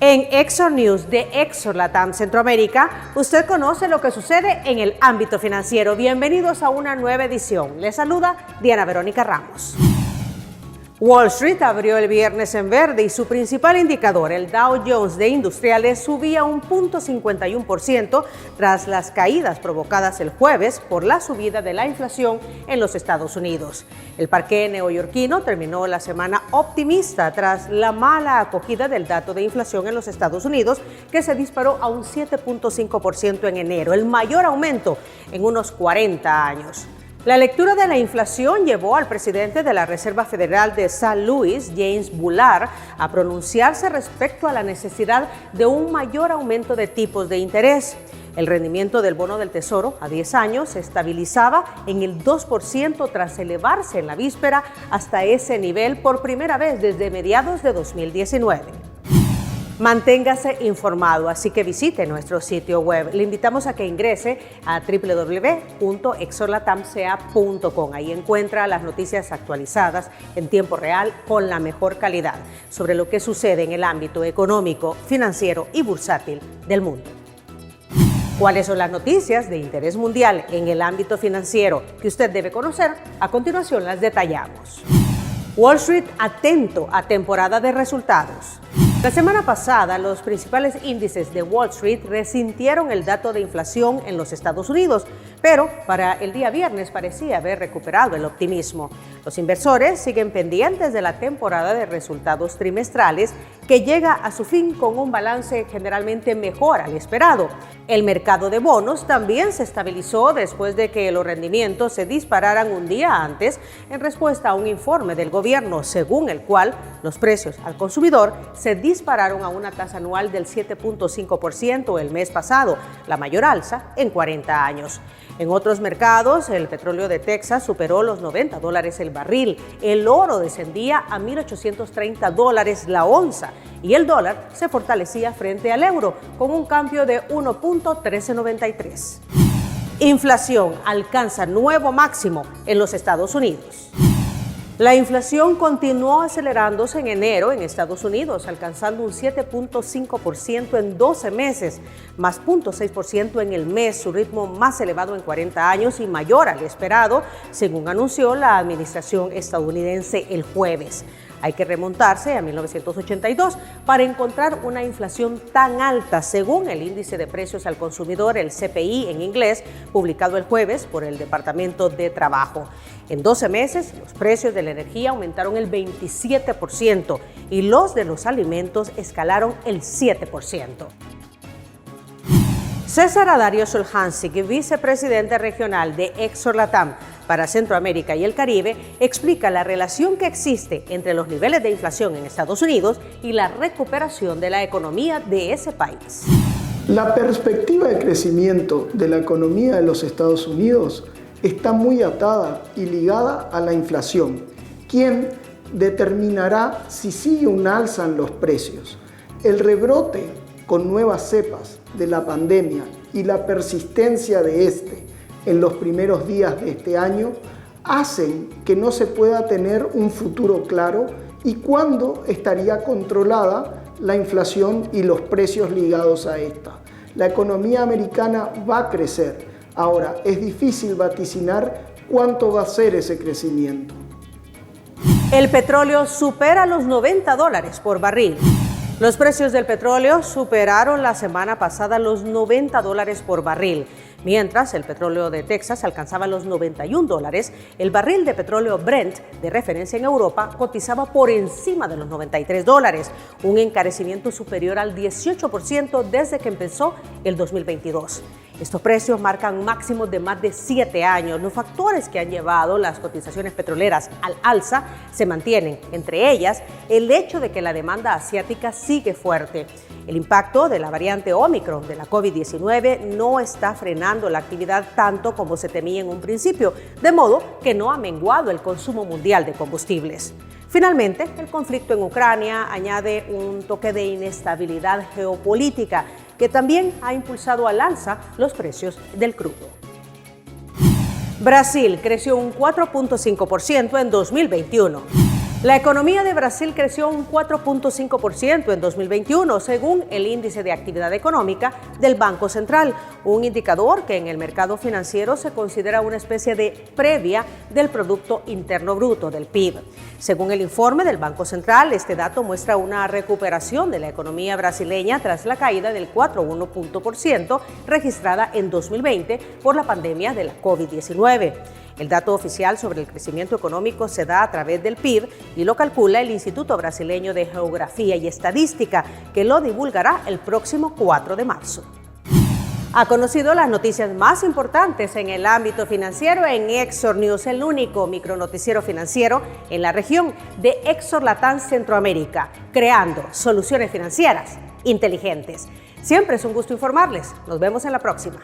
En Exor News de Exor Latam Centroamérica, usted conoce lo que sucede en el ámbito financiero. Bienvenidos a una nueva edición. Les saluda Diana Verónica Ramos. Wall Street abrió el viernes en verde y su principal indicador, el Dow Jones de Industriales, subía un 0.51% tras las caídas provocadas el jueves por la subida de la inflación en los Estados Unidos. El parqué neoyorquino terminó la semana optimista tras la mala acogida del dato de inflación en los Estados Unidos, que se disparó a un 7.5% en enero, el mayor aumento en unos 40 años. La lectura de la inflación llevó al presidente de la Reserva Federal de San Luis, James Bullard, a pronunciarse respecto a la necesidad de un mayor aumento de tipos de interés. El rendimiento del bono del Tesoro a 10 años se estabilizaba en el 2% tras elevarse en la víspera hasta ese nivel por primera vez desde mediados de 2019. Manténgase informado, así que visite nuestro sitio web. Le invitamos a que ingrese a www.exorlatamca.com. Ahí encuentra las noticias actualizadas en tiempo real con la mejor calidad sobre lo que sucede en el ámbito económico, financiero y bursátil del mundo. ¿Cuáles son las noticias de interés mundial en el ámbito financiero que usted debe conocer? A continuación las detallamos. Wall Street atento a temporada de resultados. La semana pasada, los principales índices de Wall Street resintieron el dato de inflación en los Estados Unidos, pero para el día viernes parecía haber recuperado el optimismo. Los inversores siguen pendientes de la temporada de resultados trimestrales, que llega a su fin con un balance generalmente mejor al esperado. El mercado de bonos también se estabilizó después de que los rendimientos se dispararan un día antes en respuesta a un informe del gobierno, según el cual los precios al consumidor se dispararon a una tasa anual del 7.5% el mes pasado, la mayor alza en 40 años. En otros mercados, el petróleo de Texas superó los $90 el barril, el oro descendía a $1.830 la onza y el dólar se fortalecía frente al euro con un cambio de 1.1393. Inflación alcanza nuevo máximo en los Estados Unidos. La inflación continuó acelerándose en enero en Estados Unidos, alcanzando un 7.5% en 12 meses, más 0.6% en el mes, su ritmo más elevado en 40 años y mayor al esperado, según anunció la administración estadounidense el jueves. Hay que remontarse a 1982 para encontrar una inflación tan alta, según el índice de precios al consumidor, el CPI en inglés, publicado el jueves por el Departamento de Trabajo. En 12 meses, los precios de la energía aumentaron el 27% y los de los alimentos escalaron el 7%. César Adario Soljansky, vicepresidente regional de Exor Latam para Centroamérica y el Caribe, explica la relación que existe entre los niveles de inflación en Estados Unidos y la recuperación de la economía de ese país. La perspectiva de crecimiento de la economía de los Estados Unidos está muy atada y ligada a la inflación, quien determinará si sigue un alza en los precios. El rebrote con nuevas cepas de la pandemia y la persistencia de este en los primeros días de este año hacen que no se pueda tener un futuro claro y cuándo estaría controlada la inflación y los precios ligados a esta. La economía americana va a crecer. Ahora, es difícil vaticinar cuánto va a ser ese crecimiento. El petróleo supera los $90 por barril. Los precios del petróleo superaron la semana pasada los $90 por barril. Mientras el petróleo de Texas alcanzaba los $91, el barril de petróleo Brent de referencia en Europa cotizaba por encima de los $93, un encarecimiento superior al 18% desde que empezó el 2022. Estos precios marcan máximos de más de 7 años. Los factores que han llevado las cotizaciones petroleras al alza se mantienen, entre ellas el hecho de que la demanda asiática sigue fuerte. El impacto de la variante Omicron de la COVID-19 no está frenando la actividad tanto como se temía en un principio, de modo que no ha menguado el consumo mundial de combustibles. Finalmente, el conflicto en Ucrania añade un toque de inestabilidad geopolítica que también ha impulsado al alza los precios del crudo. Brasil creció un 4.5% en 2021. La economía de Brasil creció un 4.5% en 2021, según el índice de actividad económica del Banco Central, un indicador que en el mercado financiero se considera una especie de previa del Producto Interno Bruto, del PIB. Según el informe del Banco Central, este dato muestra una recuperación de la economía brasileña tras la caída del 4,1% registrada en 2020 por la pandemia de la COVID-19. El dato oficial sobre el crecimiento económico se da a través del PIB y lo calcula el Instituto Brasileño de Geografía y Estadística, que lo divulgará el próximo 4 de marzo. Ha conocido las noticias más importantes en el ámbito financiero en Exor News, el único micronoticiero financiero en la región de Exor Latam Centroamérica, creando soluciones financieras inteligentes. Siempre es un gusto informarles. Nos vemos en la próxima.